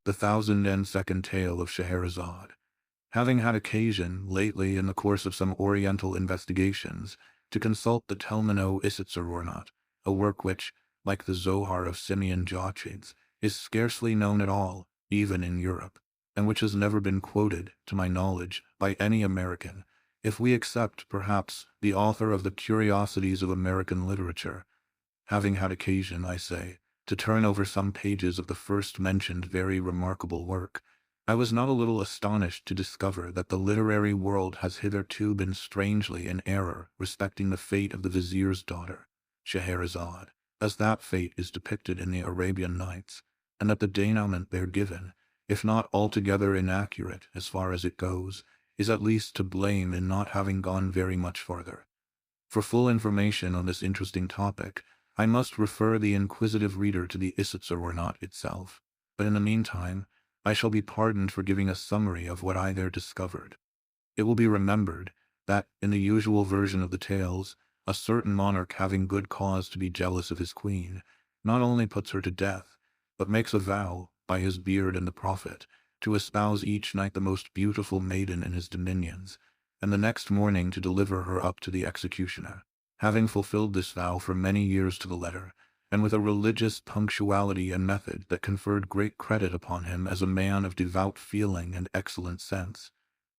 The Thousand-and-Second Tale of Scheherazade. Having had occasion, lately in the course of some Oriental investigations, to consult the Talmud Isitzer, a work which, like the Zohar of Simeon Jochides, is scarcely known at all, even in Europe, and which has never been quoted, to my knowledge, by any American, if we except, perhaps, the author of the Curiosities of American Literature. Having had occasion, I say, to turn over some pages of the first-mentioned very remarkable work, I was not a little astonished to discover that the literary world has hitherto been strangely in error respecting the fate of the vizier's daughter, Scheherazade, as that fate is depicted in the Arabian Nights, and that the denouement there given, if not altogether inaccurate as far as it goes, is at least to blame in not having gone very much farther. For full information on this interesting topic, I must refer the inquisitive reader to the Isitzer itself, but in the meantime, I shall be pardoned for giving a summary of what I there discovered. It will be remembered that, in the usual version of the tales, a certain monarch having good cause to be jealous of his queen, not only puts her to death, but makes a vow, by his beard and the prophet, to espouse each night the most beautiful maiden in his dominions, and the next morning to deliver her up to the executioner. Having fulfilled this vow for many years to the letter, and with a religious punctuality and method that conferred great credit upon him as a man of devout feeling and excellent sense,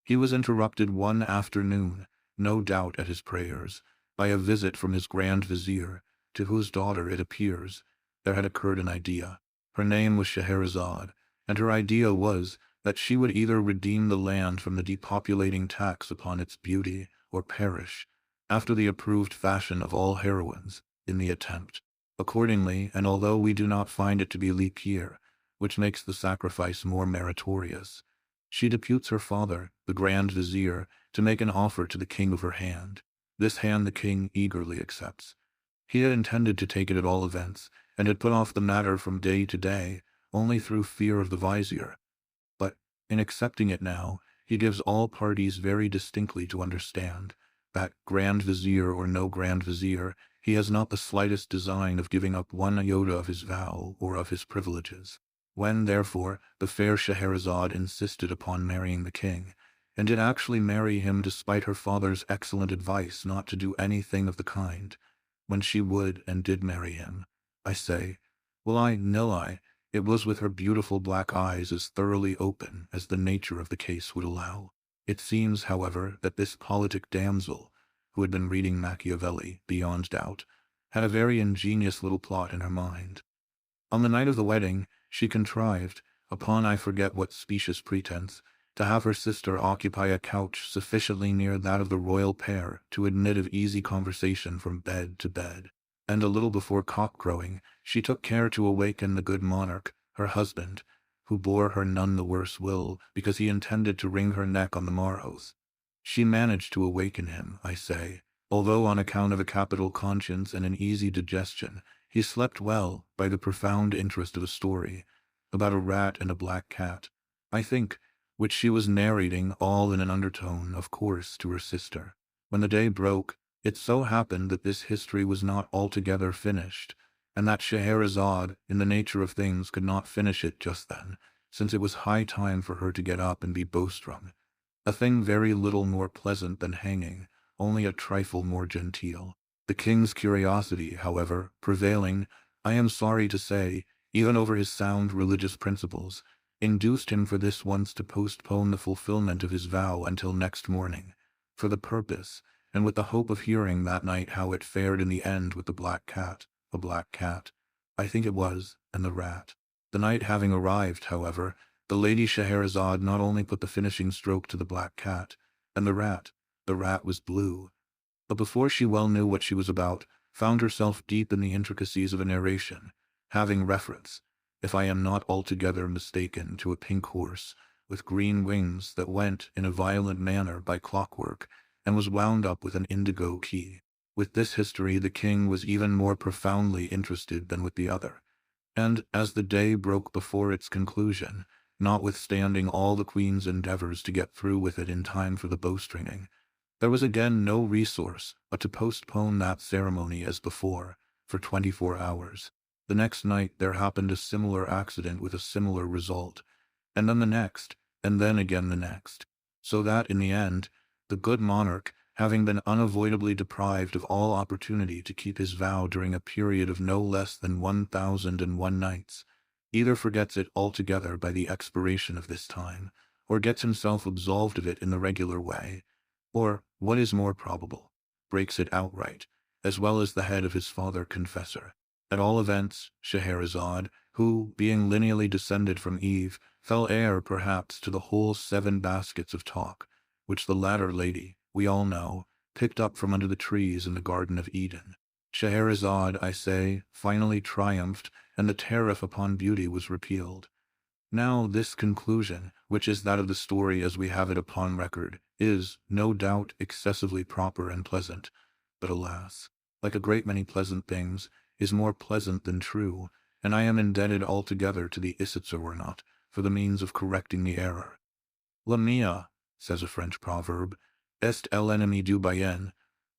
he was interrupted one afternoon, no doubt at his prayers, by a visit from his grand vizier, to whose daughter, it appears, there had occurred an idea. Her name was Scheherazade, and her idea was that she would either redeem the land from the depopulating tax upon its beauty, or perish, after the approved fashion of all heroines, in the attempt. Accordingly, and although we do not find it to be leap year, which makes the sacrifice more meritorious, she deputes her father, the Grand Vizier, to make an offer to the king of her hand. This hand the king eagerly accepts. He had intended to take it at all events, and had put off the matter from day to day, only through fear of the vizier. But, in accepting it now, he gives all parties very distinctly to understand that, Grand Vizier or no Grand Vizier, he has not the slightest design of giving up one iota of his vow or of his privileges. When, therefore, the fair Scheherazade insisted upon marrying the king, and did actually marry him despite her father's excellent advice not to do anything of the kind, when she would and did marry him, I say, it was with her beautiful black eyes as thoroughly open as the nature of the case would allow. It seems, however, that this politic damsel, who had been reading Machiavelli, beyond doubt, had a very ingenious little plot in her mind. On the night of the wedding, she contrived, upon I forget what specious pretense, to have her sister occupy a couch sufficiently near that of the royal pair to admit of easy conversation from bed to bed, and a little before cock-crowing, she took care to awaken the good monarch, her husband, who bore her none the worse will, because he intended to wring her neck on the morrows. She managed to awaken him, I say, although on account of a capital conscience and an easy digestion, he slept well by the profound interest of a story, about a rat and a black cat, I think, which she was narrating all in an undertone, of course, to her sister. When the day broke, it so happened that this history was not altogether finished, and that Scheherazade, in the nature of things, could not finish it just then, since it was high time for her to get up and be bowstrung, a thing very little more pleasant than hanging, only a trifle more genteel. The king's curiosity, however, prevailing, I am sorry to say, even over his sound religious principles, induced him for this once to postpone the fulfillment of his vow until next morning, for the purpose, and with the hope of hearing that night how it fared in the end with the black cat, I think it was, and the rat. The night having arrived, however, the Lady Scheherazade not only put the finishing stroke to the black cat, and the rat was blue, but before she well knew what she was about, found herself deep in the intricacies of a narration, having reference, if I am not altogether mistaken, to a pink horse, with green wings that went in a violent manner by clockwork, and was wound up with an indigo key. With this history the king was even more profoundly interested than with the other, and, as the day broke before its conclusion, notwithstanding all the queen's endeavors to get through with it in time for the bowstringing, there was again no resource but to postpone that ceremony as before, for 24 hours. The next night there happened a similar accident with a similar result, and then the next, and then again the next, so that in the end, the good monarch, having been unavoidably deprived of all opportunity to keep his vow during a period of no less than 1,001 nights, either forgets it altogether by the expiration of this time, or gets himself absolved of it in the regular way, or, what is more probable, breaks it outright, as well as the head of his father confessor. At all events, Scheherazade, who, being lineally descended from Eve, fell heir perhaps to the whole 7 baskets of talk, which the latter lady, we all know, picked up from under the trees in the Garden of Eden. Scheherazade, I say, finally triumphed, and the tariff upon beauty was repealed. Now this conclusion, which is that of the story as we have it upon record, is, no doubt, excessively proper and pleasant, but alas, like a great many pleasant things, is more pleasant than true, and I am indebted altogether to the Isitsöornot for the means of correcting the error. La mia, says a French proverb, est l'ennemi du bien,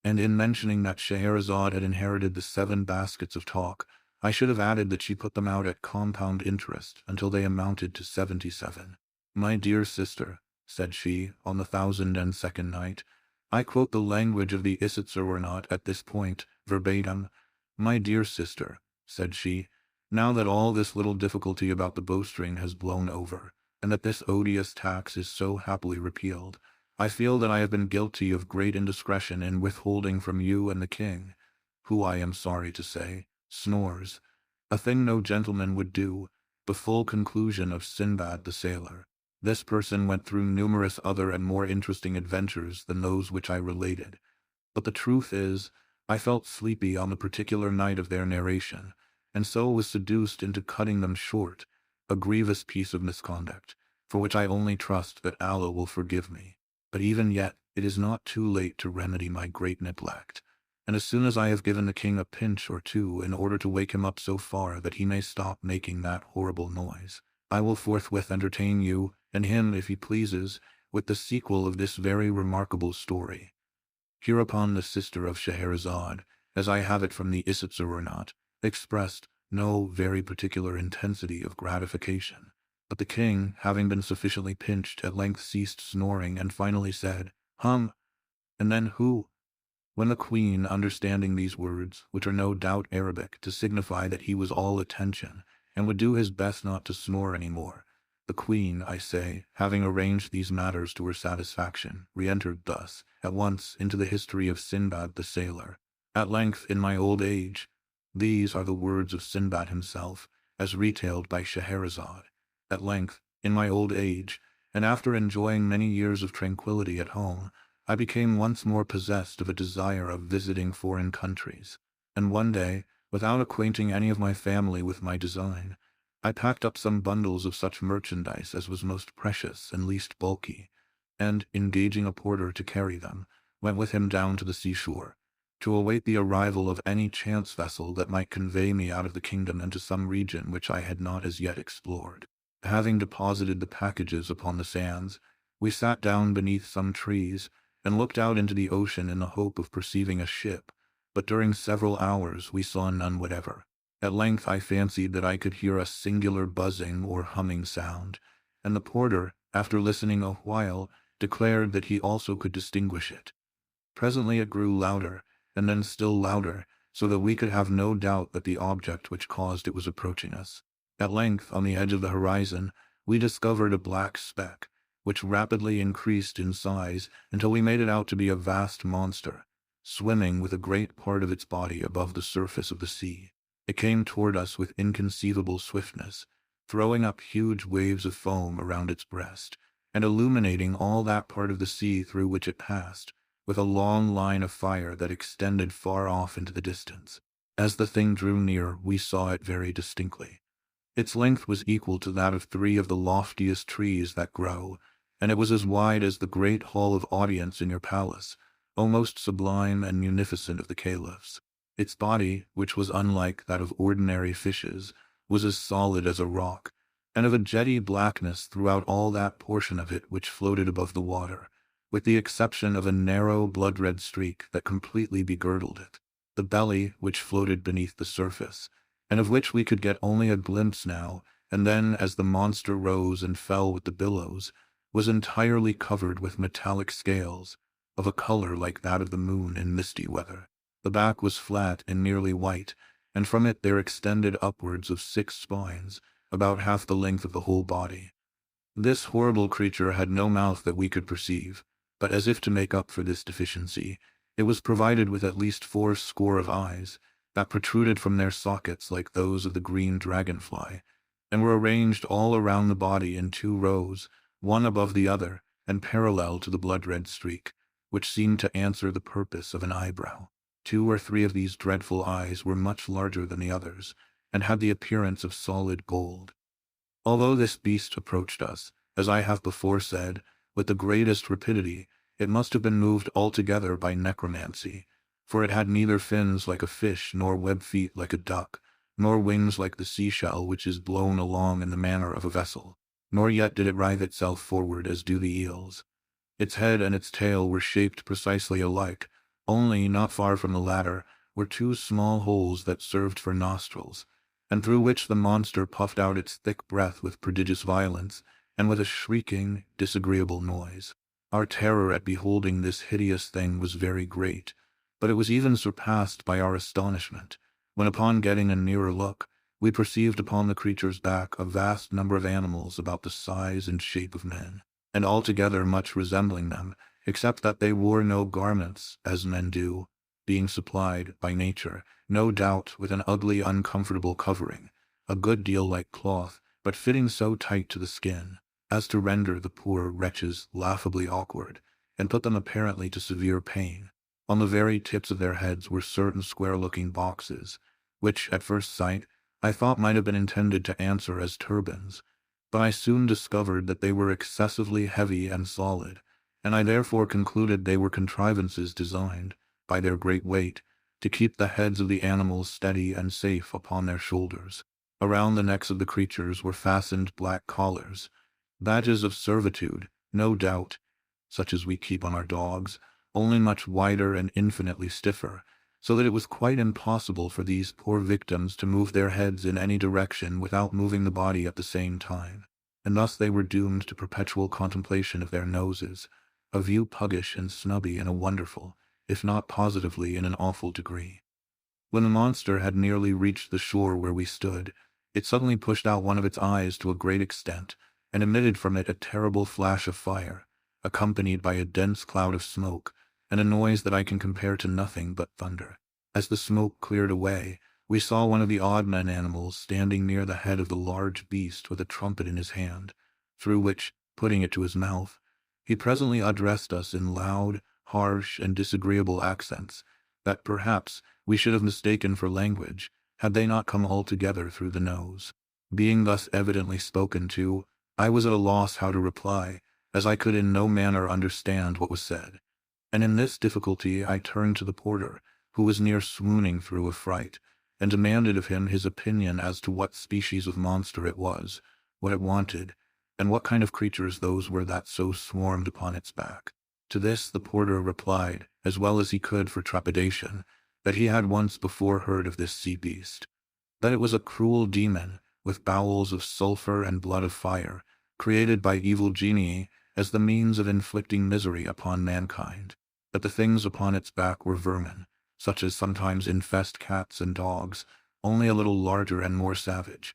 and in mentioning that Scheherazade had inherited the 7 baskets of talk, I should have added that she put them out at compound interest until they amounted to 77. My dear sister, said she, on the 1002nd night, I quote the language of the Isitsöornot at this point, verbatim. My dear sister, said she, now that all this little difficulty about the bowstring has blown over, and that this odious tax is so happily repealed, I feel that I have been guilty of great indiscretion in withholding from you and the king, who, I am sorry to say, snores, a thing no gentleman would do, the full conclusion of Sinbad the Sailor. This person went through numerous other and more interesting adventures than those which I related, but the truth is, I felt sleepy on the particular night of their narration, and so was seduced into cutting them short, a grievous piece of misconduct, for which I only trust that Allah will forgive me. But even yet, it is not too late to remedy my great neglect, and as soon as I have given the king a pinch or two in order to wake him up so far that he may stop making that horrible noise, I will forthwith entertain you, and him if he pleases, with the sequel of this very remarkable story. Hereupon the sister of Scheherazade, as I have it from the Isitsöornot, expressed no very particular intensity of gratification, but the king, having been sufficiently pinched, at length ceased snoring, and finally said, "Hum," and then "Who?" When the queen, understanding these words, which are no doubt Arabic, to signify that he was all attention, and would do his best not to snore any more, the queen, I say, having arranged these matters to her satisfaction, re-entered thus, at once, into the history of Sinbad the Sailor. At length, in my old age, these are the words of Sinbad himself, as retailed by Scheherazade. At length, in my old age, and after enjoying many years of tranquillity at home, I became once more possessed of a desire of visiting foreign countries, and one day, without acquainting any of my family with my design, I packed up some bundles of such merchandise as was most precious and least bulky, and, engaging a porter to carry them, went with him down to the seashore, to await the arrival of any chance vessel that might convey me out of the kingdom into some region which I had not as yet explored. Having deposited the packages upon the sands, we sat down beneath some trees, and looked out into the ocean in the hope of perceiving a ship, but during several hours we saw none whatever. At length I fancied that I could hear a singular buzzing or humming sound, and the porter, after listening a while, declared that he also could distinguish it. Presently it grew louder, and then still louder, so that we could have no doubt that the object which caused it was approaching us. At length, on the edge of the horizon, we discovered a black speck, which rapidly increased in size until we made it out to be a vast monster, swimming with a great part of its body above the surface of the sea. It came toward us with inconceivable swiftness, throwing up huge waves of foam around its breast, and illuminating all that part of the sea through which it passed, with a long line of fire that extended far off into the distance. As the thing drew near, we saw it very distinctly. Its length was equal to that of 3 of the loftiest trees that grow, and it was as wide as the great hall of audience in your palace, O most sublime and munificent of the caliphs. Its body, which was unlike that of ordinary fishes, was as solid as a rock, and of a jetty blackness throughout all that portion of it which floated above the water, with the exception of a narrow blood-red streak that completely begirdled it. The belly, which floated beneath the surface, and of which we could get only a glimpse now, and then, as the monster rose and fell with the billows, was entirely covered with metallic scales, of a color like that of the moon in misty weather. The back was flat and nearly white, and from it there extended upwards of 6 spines, about half the length of the whole body. This horrible creature had no mouth that we could perceive, but as if to make up for this deficiency, it was provided with at least 80 of eyes, that protruded from their sockets like those of the green dragonfly, and were arranged all around the body in 2 rows, one above the other, and parallel to the blood-red streak, which seemed to answer the purpose of an eyebrow. 2 or 3 of these dreadful eyes were much larger than the others, and had the appearance of solid gold. Although this beast approached us, as I have before said, with the greatest rapidity, it must have been moved altogether by necromancy, for it had neither fins like a fish, nor web feet like a duck, nor wings like the seashell which is blown along in the manner of a vessel, nor yet did it writhe itself forward as do the eels. Its head and its tail were shaped precisely alike, only, not far from the latter, were 2 small holes that served for nostrils, and through which the monster puffed out its thick breath with prodigious violence, and with a shrieking, disagreeable noise. Our terror at beholding this hideous thing was very great, but it was even surpassed by our astonishment, when upon getting a nearer look, we perceived upon the creature's back a vast number of animals about the size and shape of men, and altogether much resembling them, except that they wore no garments, as men do, being supplied, by nature, no doubt, with an ugly, uncomfortable covering, a good deal like cloth, but fitting so tight to the skin, as to render the poor wretches laughably awkward, and put them apparently to severe pain. On the very tips of their heads were certain square-looking boxes, which, at first sight, I thought might have been intended to answer as turbans, but I soon discovered that they were excessively heavy and solid, and I therefore concluded they were contrivances designed, by their great weight, to keep the heads of the animals steady and safe upon their shoulders. Around the necks of the creatures were fastened black collars, badges of servitude, no doubt, such as we keep on our dogs, only much wider and infinitely stiffer, so that it was quite impossible for these poor victims to move their heads in any direction without moving the body at the same time, and thus they were doomed to perpetual contemplation of their noses, a view puggish and snubby in a wonderful, if not positively in an awful degree. When the monster had nearly reached the shore where we stood, it suddenly pushed out one of its eyes to a great extent, and emitted from it a terrible flash of fire, accompanied by a dense cloud of smoke, and a noise that I can compare to nothing but thunder. As the smoke cleared away, we saw one of the odd-man animals standing near the head of the large beast with a trumpet in his hand, through which, putting it to his mouth, he presently addressed us in loud, harsh, and disagreeable accents, that perhaps we should have mistaken for language, had they not come altogether through the nose. Being thus evidently spoken to, I was at a loss how to reply, as I could in no manner understand what was said, and in this difficulty I turned to the porter, who was near swooning through affright, and demanded of him his opinion as to what species of monster it was, what it wanted, and what kind of creatures those were that so swarmed upon its back. To this the porter replied, as well as he could for trepidation, that he had once before heard of this sea beast, that it was a cruel demon, with bowels of sulphur and blood of fire, created by evil genii as the means of inflicting misery upon mankind, that the things upon its back were vermin, such as sometimes infest cats and dogs, only a little larger and more savage,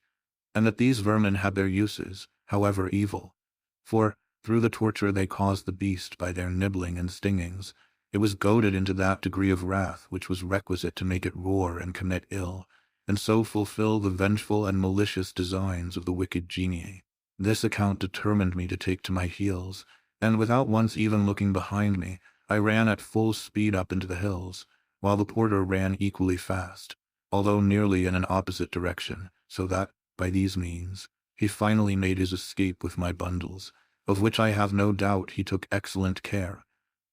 and that these vermin had their uses, however evil, for, through the torture they caused the beast by their nibbling and stingings, it was goaded into that degree of wrath which was requisite to make it roar and commit ill, and so fulfill the vengeful and malicious designs of the wicked genii. This account determined me to take to my heels, and without once even looking behind me, I ran at full speed up into the hills, while the porter ran equally fast, although nearly in an opposite direction, so that, by these means, he finally made his escape with my bundles, of which I have no doubt he took excellent care,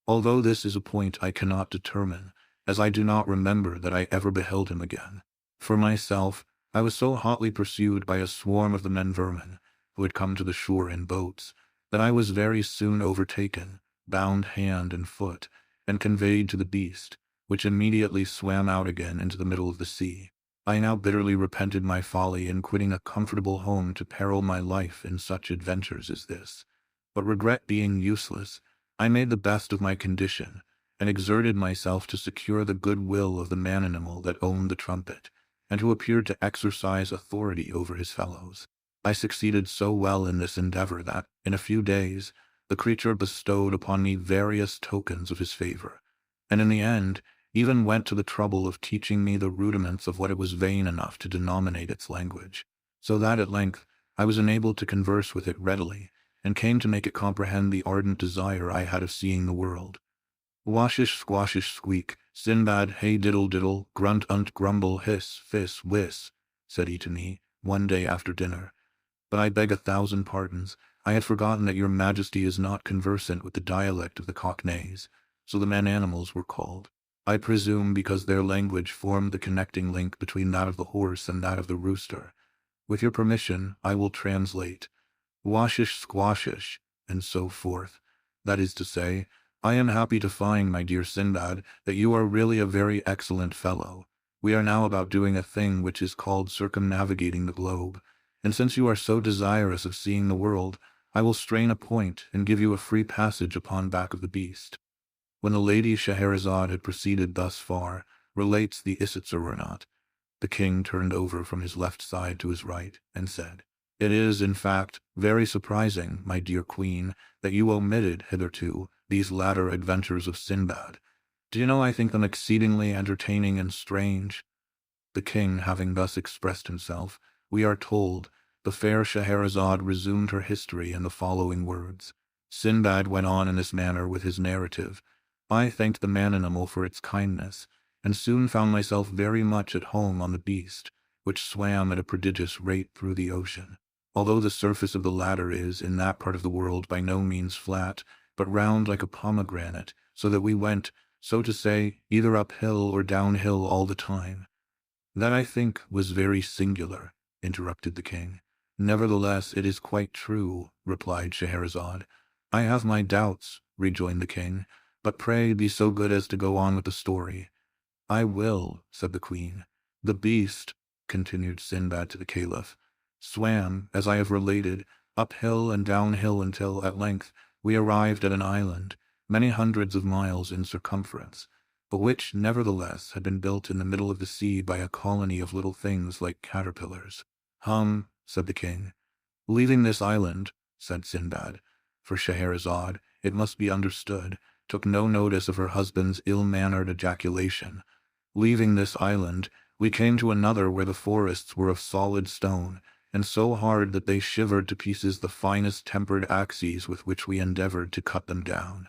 although this is a point I cannot determine, as I do not remember that I ever beheld him again. For myself, I was so hotly pursued by a swarm of the men vermin, who had come to the shore in boats, that I was very soon overtaken, bound hand and foot, and conveyed to the beast, which immediately swam out again into the middle of the sea. I now bitterly repented my folly in quitting a comfortable home to peril my life in such adventures as this. But regret being useless, I made the best of my condition, and exerted myself to secure the good will of the man-animal that owned the trumpet, and who appeared to exercise authority over his fellows. I succeeded so well in this endeavor that, in a few days, the creature bestowed upon me various tokens of his favor, and in the end even went to the trouble of teaching me the rudiments of what it was vain enough to denominate its language, so that at length I was enabled to converse with it readily, and came to make it comprehend the ardent desire I had of seeing the world. Washish squashish squeak, Sinbad, hey diddle diddle, grunt unt grumble, hiss, fiss, whiss, said he to me, one day after dinner. But I beg 1,000 pardons. I had forgotten that your majesty is not conversant with the dialect of the Cockneys, so the man-animals were called. I presume because their language formed the connecting link between that of the horse and that of the rooster. With your permission, I will translate. Washish squashish, and so forth. That is to say, I am happy to find, my dear Sinbad, that you are really a very excellent fellow. We are now about doing a thing which is called circumnavigating the globe, and since you are so desirous of seeing the world, I will strain a point and give you a free passage upon back of the beast. When the lady Scheherazade had proceeded thus far, relates the Isitsöornot, the king turned over from his left side to his right, and said, "It is, in fact, very surprising, my dear queen, that you omitted, hitherto, these latter adventures of Sinbad. Do you know I think them exceedingly entertaining and strange?" The king having thus expressed himself, we are told, the fair Scheherazade resumed her history in the following words. Sinbad went on in this manner with his narrative. I thanked the man-animal for its kindness, and soon found myself very much at home on the beast, which swam at a prodigious rate through the ocean. Although the surface of the latter is, in that part of the world, by no means flat, but round like a pomegranate, so that we went, so to say, either uphill or downhill all the time. That, I think, was very singular, interrupted the king. Nevertheless, it is quite true, replied Scheherazade. I have my doubts, rejoined the king, but pray be so good as to go on with the story. I will, said the queen. The beast, continued Sinbad to the caliph, swam, as I have related, uphill and downhill until, at length, we arrived at an island, many hundreds of miles in circumference, but which, nevertheless, had been built in the middle of the sea by a colony of little things like caterpillars. Said the king. Leaving this island, said Sinbad, for Scheherazade, it must be understood, took no notice of her husband's ill-mannered ejaculation. Leaving this island, we came to another where the forests were of solid stone, and so hard that they shivered to pieces the finest tempered axes with which we endeavored to cut them down.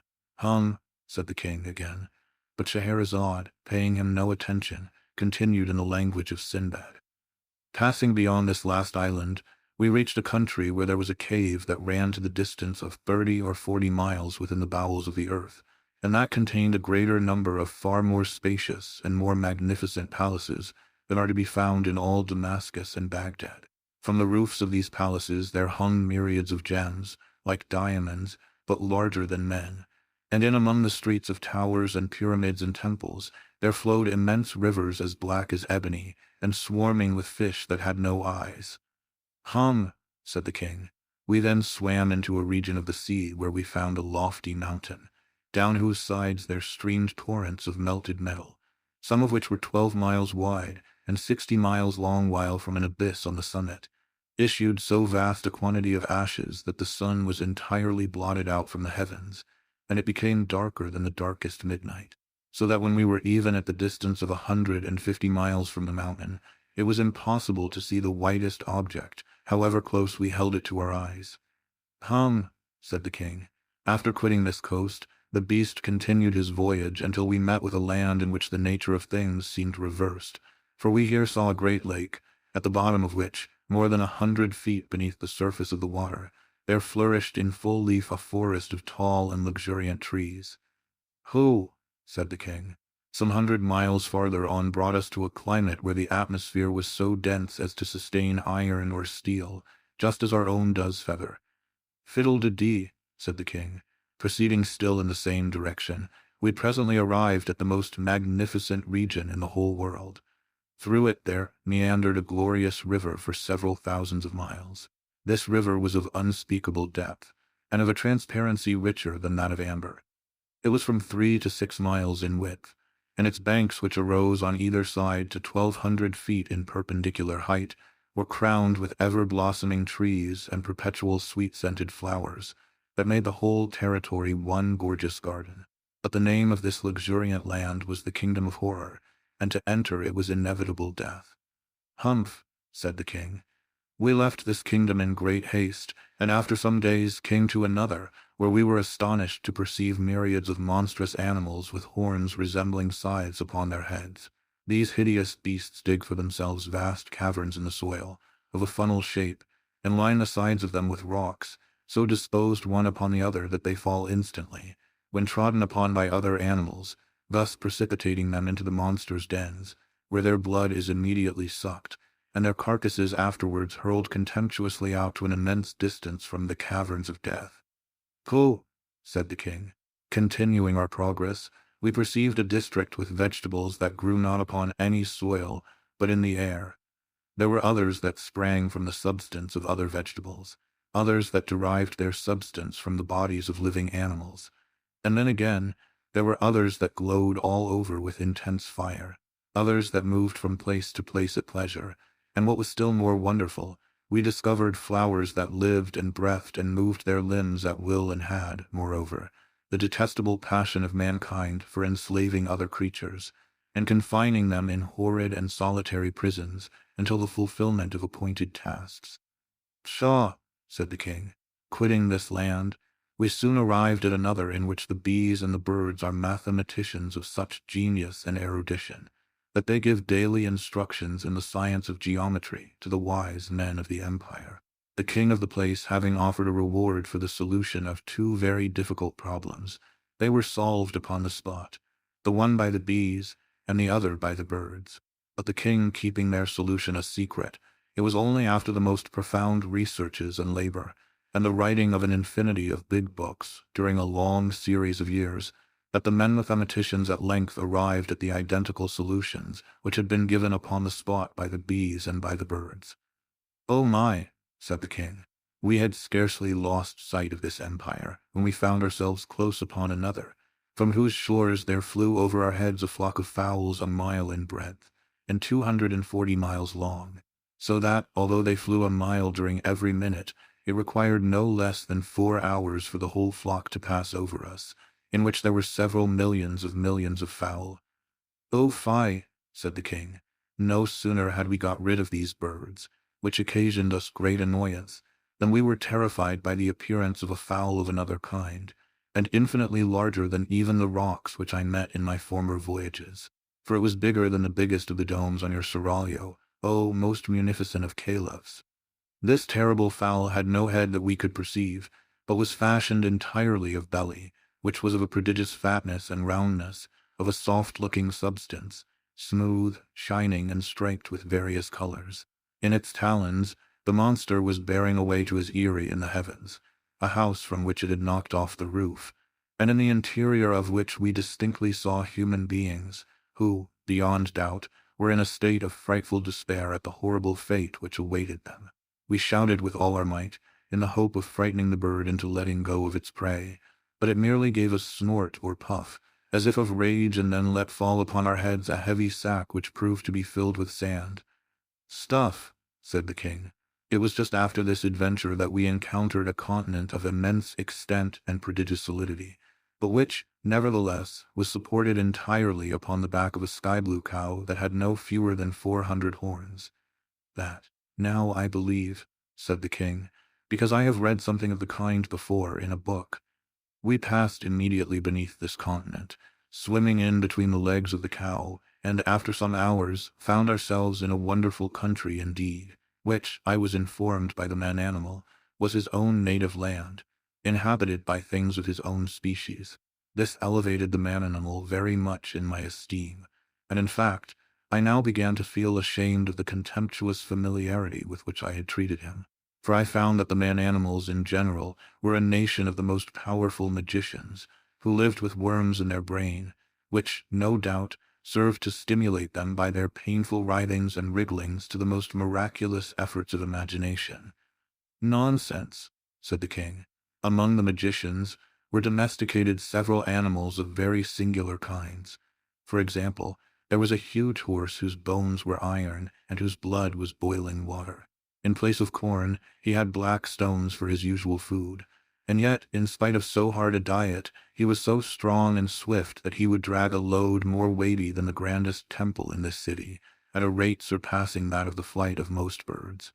Said the king again, but Scheherazade, paying him no attention, continued in the language of Sinbad. Passing beyond this last island, we reached a country where there was a cave that ran to the distance of 30 or 40 miles within the bowels of the earth, and that contained a greater number of far more spacious and more magnificent palaces than are to be found in all Damascus and Baghdad. From the roofs of these palaces there hung myriads of gems, like diamonds, but larger than men, and in among the streets of towers and pyramids and temples there flowed immense rivers as black as ebony, and swarming with fish that had no eyes. Said the king. We then swam into a region of the sea where we found a lofty mountain, down whose sides there streamed torrents of melted metal, some of which were 12 miles wide and 60 miles long, while from an abyss on the summit issued so vast a quantity of ashes that the sun was entirely blotted out from the heavens, and it became darker than the darkest midnight, so that when we were even at the distance of 150 miles from the mountain, it was impossible to see the whitest object, however close we held it to our eyes. Said the king. After quitting this coast, the beast continued his voyage until we met with a land in which the nature of things seemed reversed, for we here saw a great lake, at the bottom of which, more than 100 feet beneath the surface of the water, there flourished in full leaf a forest of tall and luxuriant trees. Who, said the king, some 100 miles farther on brought us to a climate where the atmosphere was so dense as to sustain iron or steel, just as our own does feather. Fiddle-de-dee, said the king. Proceeding still in the same direction, we presently arrived at the most magnificent region in the whole world. Through it there meandered a glorious river for several thousands of miles. This river was of unspeakable depth, and of a transparency richer than that of amber. It was from 3 to 6 miles in width, and its banks, which arose on either side to 1,200 feet in perpendicular height, were crowned with ever-blossoming trees and perpetual sweet-scented flowers that made the whole territory one gorgeous garden. But the name of this luxuriant land was the Kingdom of Horror, and to enter it was inevitable death. "Humph," said the king. "We left this kingdom in great haste, and after some days came to another, where we were astonished to perceive myriads of monstrous animals with horns resembling scythes upon their heads. These hideous beasts dig for themselves vast caverns in the soil, of a funnel shape, and line the sides of them with rocks, so disposed one upon the other that they fall instantly, when trodden upon by other animals, thus precipitating them into the monsters' dens, where their blood is immediately sucked, and their carcasses afterwards hurled contemptuously out to an immense distance from the caverns of death." "Pooh," said the king. Continuing our progress, we perceived a district with vegetables that grew not upon any soil, but in the air. There were others that sprang from the substance of other vegetables, others that derived their substance from the bodies of living animals. And then again, there were others that glowed all over with intense fire, others that moved from place to place at pleasure, and what was still more wonderful, we discovered flowers that lived and breathed and moved their limbs at will and had, moreover, the detestable passion of mankind for enslaving other creatures, and confining them in horrid and solitary prisons until the fulfillment of appointed tasks. "Pshaw," said the king. "Quitting this land, we soon arrived at another in which the bees and the birds are mathematicians of such genius and erudition that they give daily instructions in the science of geometry to the wise men of the empire. The king of the place having offered a reward for the solution of two very difficult problems, they were solved upon the spot, the one by the bees and the other by the birds. But the king keeping their solution a secret, it was only after the most profound researches and labor, and the writing of an infinity of big books during a long series of years, that the men mathematicians at length arrived at the identical solutions which had been given upon the spot by the bees and by the birds." "Oh my," said the king, "we had scarcely lost sight of this empire when we found ourselves close upon another, from whose shores there flew over our heads a flock of fowls 1 mile in breadth, and 240 miles long, so that, although they flew 1 mile during every minute, it required no less than 4 hours for the whole flock to pass over us, in which there were several millions of fowl." "Oh fie," said the king. "No sooner had we got rid of these birds, which occasioned us great annoyance, than we were terrified by the appearance of a fowl of another kind, and infinitely larger than even the rocks which I met in my former voyages, for it was bigger than the biggest of the domes on your seraglio, O most munificent of caliphs. This terrible fowl had no head that we could perceive, but was fashioned entirely of belly, which was of a prodigious fatness and roundness, of a soft-looking substance, smooth, shining, and striped with various colors. In its talons, the monster was bearing away to his eyrie in the heavens, a house from which it had knocked off the roof, and in the interior of which we distinctly saw human beings, who, beyond doubt, were in a state of frightful despair at the horrible fate which awaited them. We shouted with all our might, in the hope of frightening the bird into letting go of its prey, but it merely gave a snort or puff, as if of rage, and then let fall upon our heads a heavy sack which proved to be filled with sand. "Stuff," said the king. "It was just after this adventure that we encountered a continent of immense extent and prodigious solidity, but which, nevertheless, was supported entirely upon the back of a sky-blue cow that had no fewer than 400 horns. That, now I believe," said the king, "because I have read something of the kind before in a book." We passed immediately beneath this continent, swimming in between the legs of the cow, and after some hours found ourselves in a wonderful country indeed, which, I was informed by the man-animal, was his own native land, inhabited by things of his own species. This elevated the man-animal very much in my esteem, and in fact, I now began to feel ashamed of the contemptuous familiarity with which I had treated him, for I found that the man-animals in general were a nation of the most powerful magicians, who lived with worms in their brain, which, no doubt, served to stimulate them by their painful writhings and wrigglings to the most miraculous efforts of imagination. "Nonsense," said the king. "Among the magicians were domesticated several animals of very singular kinds. For example, there was a huge horse whose bones were iron and whose blood was boiling water. In place of corn, he had black stones for his usual food. And yet, in spite of so hard a diet, he was so strong and swift that he would drag a load more weighty than the grandest temple in this city, at a rate surpassing that of the flight of most birds."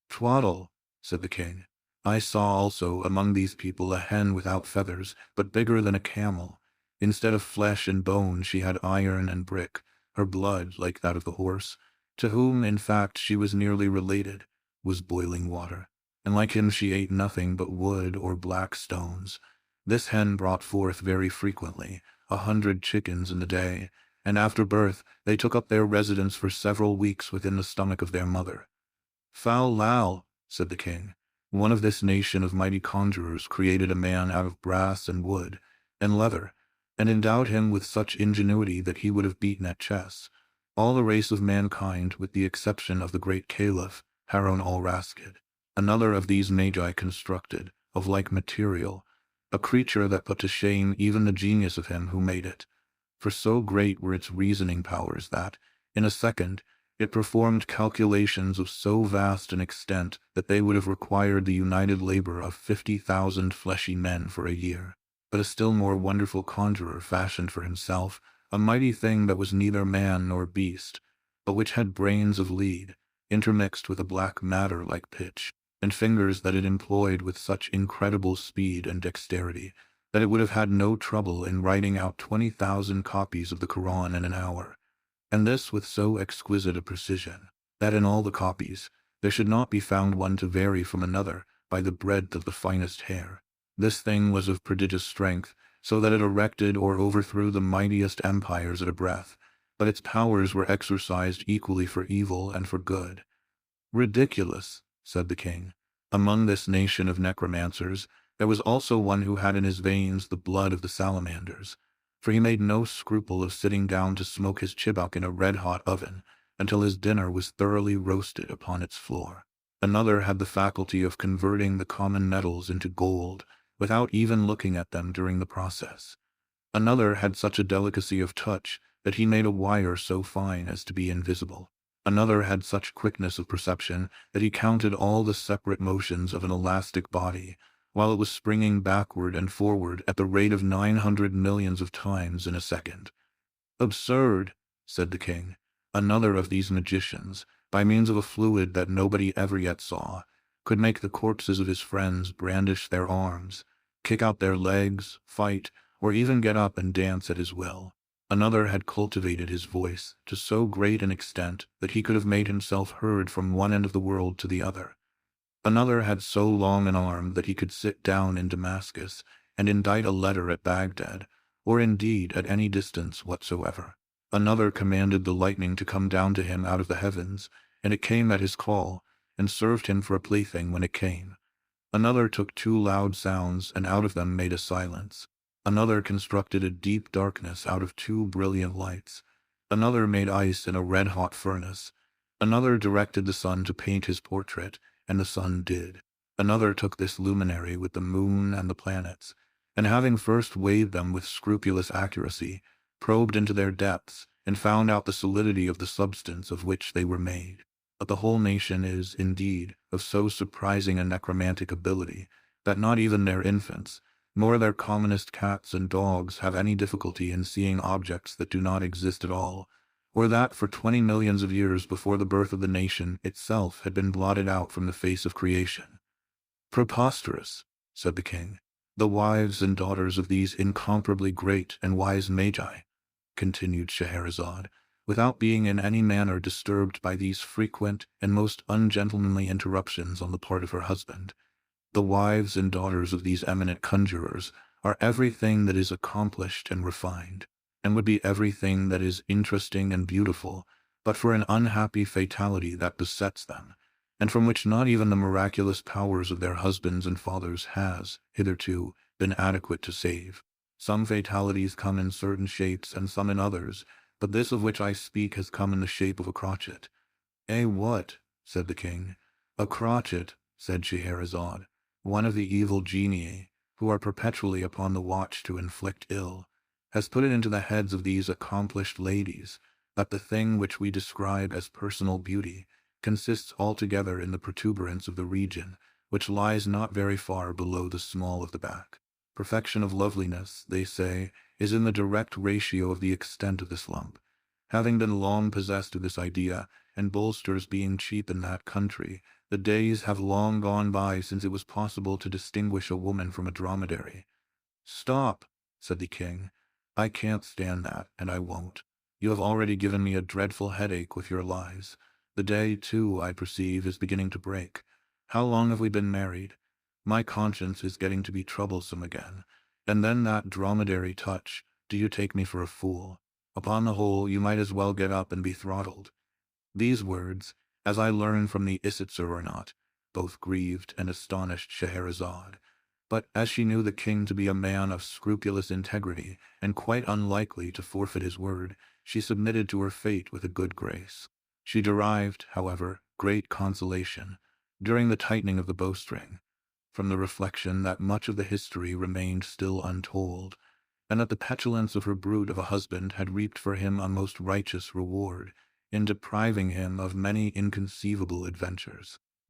"Twaddle," said the king, "I saw also among these people a hen without feathers, but bigger than a camel. Instead of flesh and bone she had iron and brick. Her blood, like that of the horse, to whom, in fact, she was nearly related, was boiling water, and like him she ate nothing but wood or black stones. This hen brought forth very frequently 100 chickens in the day, and after birth they took up their residence for several weeks within the stomach of their mother." "Foul Lal," said the king, "one of this nation of mighty conjurers created a man out of brass and wood and leather, and endowed him with such ingenuity that he would have beaten at chess all the race of mankind, with the exception of the great Caliph, Harun al-Rashid. Another of these magi constructed, of like material, a creature that put to shame even the genius of him who made it. For so great were its reasoning powers that, in a second, it performed calculations of so vast an extent that they would have required the united labor of 50,000 fleshy men for a year. But a still more wonderful conjurer fashioned for himself a mighty thing that was neither man nor beast, but which had brains of lead, intermixed with a black matter like pitch, and fingers that it employed with such incredible speed and dexterity that it would have had no trouble in writing out 20,000 copies of the Quran in an hour, and this with so exquisite a precision, that in all the copies there should not be found one to vary from another by the breadth of the finest hair. This thing was of prodigious strength, so that it erected or overthrew the mightiest empires at a breath, but its powers were exercised equally for evil and for good." "Ridiculous," said the king. "Among this nation of necromancers there was also one who had in his veins the blood of the salamanders, for he made no scruple of sitting down to smoke his chibuk in a red-hot oven until his dinner was thoroughly roasted upon its floor. Another had the faculty of converting the common metals into gold, without even looking at them during the process. Another had such a delicacy of touch that he made a wire so fine as to be invisible. Another had such quickness of perception that he counted all the separate motions of an elastic body, while it was springing backward and forward at the rate of 900 millions of times in a second." "Absurd," said the king. "Another of these magicians, by means of a fluid that nobody ever yet saw, could make the corpses of his friends brandish their arms, kick out their legs, fight, or even get up and dance at his will. Another had cultivated his voice to so great an extent that he could have made himself heard from one end of the world to the other. Another had so long an arm that he could sit down in Damascus and indite a letter at Baghdad, or indeed at any distance whatsoever. Another commanded the lightning to come down to him out of the heavens, and it came at his call, and served him for a plaything when it came. Another took 2 loud sounds, and out of them made a silence. Another constructed a deep darkness out of 2 brilliant lights. Another made ice in a red-hot furnace. Another directed the sun to paint his portrait, and the sun did. Another took this luminary with the moon and the planets, and having first weighed them with scrupulous accuracy, probed into their depths, and found out the solidity of the substance of which they were made. But the whole nation is, indeed, of so surprising a necromantic ability, that not even their infants, nor their commonest cats and dogs, have any difficulty in seeing objects that do not exist at all, or that for 20 millions of years before the birth of the nation itself had been blotted out from the face of creation." "Preposterous," said the king. "The wives and daughters of these incomparably great and wise magi," continued Scheherazade, without being in any manner disturbed by these frequent and most ungentlemanly interruptions on the part of her husband, "the wives and daughters of these eminent conjurers are everything that is accomplished and refined, and would be everything that is interesting and beautiful, but for an unhappy fatality that besets them, and from which not even the miraculous powers of their husbands and fathers has, hitherto, been adequate to save. Some fatalities come in certain shapes and some in others, but this of which I speak has come in the shape of a crotchet." "Eh, what?" said the king. "A crotchet," said Scheherazade, "one of the evil genii, who are perpetually upon the watch to inflict ill, has put it into the heads of these accomplished ladies that the thing which we describe as personal beauty consists altogether in the protuberance of the region which lies not very far below the small of the back. Perfection of loveliness, they say, is in the direct ratio of the extent of this lump. Having been long possessed of this idea, and bolsters being cheap in that country, the days have long gone by since it was possible to distinguish a woman from a dromedary." "Stop," said the king. "I can't stand that, and I won't. You have already given me a dreadful headache with your lies. The day, too, I perceive, is beginning to break. How long have we been married? My conscience is getting to be troublesome again. And then that dromedary touch. Do you take me for a fool? Upon the whole, you might as well get up and be throttled." These words, as I learn from the Isitsöornot, both grieved and astonished Scheherazade. But as she knew the king to be a man of scrupulous integrity, and quite unlikely to forfeit his word, she submitted to her fate with a good grace. She derived, however, great consolation, during the tightening of the bowstring, from the reflection that much of the history remained still untold, and that the petulance of her brute of a husband had reaped for him a most righteous reward, in depriving him of many inconceivable adventures.